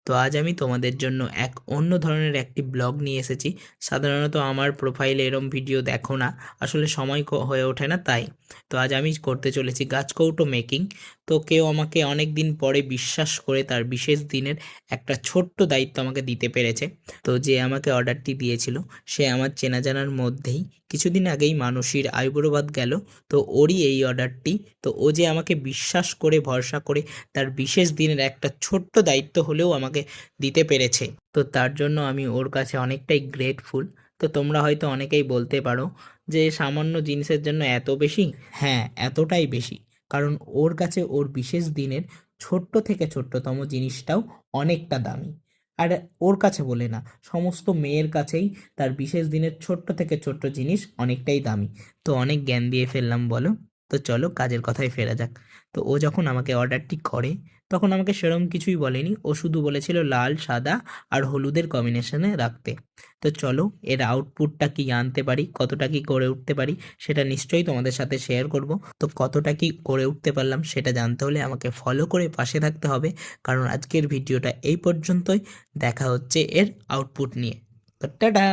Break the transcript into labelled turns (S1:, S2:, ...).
S1: তো আজ আমি তোমাদের জন্য এক অন্য ধরনের একটি ব্লগ নিয়ে এসেছি। সাধারণত আমার প্রোফাইলে এরম ভিডিও দেখো না, আসলে সময় হয়ে ওঠে না তাই। তো আজ আমি করতে চলেছি গাছকৌটো মেকিং। তো কেউ আমাকে অনেক দিন পরে বিশ্বাস করে তার বিশেষ দিনের একটা ছোট্ট দায়িত্ব আমাকে দিতে পেরেছে। তো যে আমাকে অর্ডারটি দিয়েছিল সে আমার চেনা জানার মধ্যেই, কিছুদিন আগেই মানসীর আইবুড়োভাত গেল। তো ওরই এই অর্ডারটি। তো ও যে আমাকে বিশ্বাস করে ভরসা করে তার বিশেষ দিনের একটা ছোট্ট দায়িত্ব হলেও আমাকে দিতে পেরেছে, তো তার জন্য আমি ওর কাছে অনেকটাই গ্রেটফুল। তো তোমরা হয়তো অনেকেই বলতে পারো যে সামান্য জিনিসের জন্য এত বেশি। হ্যাঁ, এতটাই বেশি, কারণ ওর কাছে ওর বিশেষ দিনের ছোট্ট থেকে ছোট্টতম জিনিসটাও অনেকটা দামি। আর ওর কাছে বলে না, সমস্ত মেয়ের কাছেই তার বিশেষ দিনের ছোট্ট থেকে ছোট্ট জিনিস অনেকটাই দামি। তো অনেক জ্ঞান দিয়ে ফেললাম বলো। তো চলো কাজের কথায় ফেরা যাক। তো ও যখন আমাকে অর্ডারটি করে তখন আমাকে সেরকম কিছুই বলেনি, ও শুধু বলেছিল লাল সাদা আর হলুদের কম্বিনেশনে রাখতে। তো চলো এর আউটপুটটা কি আনতে পারি, কতটা কি করে উঠতে পারি, সেটা নিশ্চয়ই তোমাদের সাথে শেয়ার করব। তো কতটা কি করে উঠতে পারলাম সেটা জানতে হলে আমাকে ফলো করে পাশে থাকতে হবে, কারণ আজকের ভিডিওটা এই পর্যন্তই। দেখা হচ্ছে এর আউটপুট নিয়ে। তো টাটা।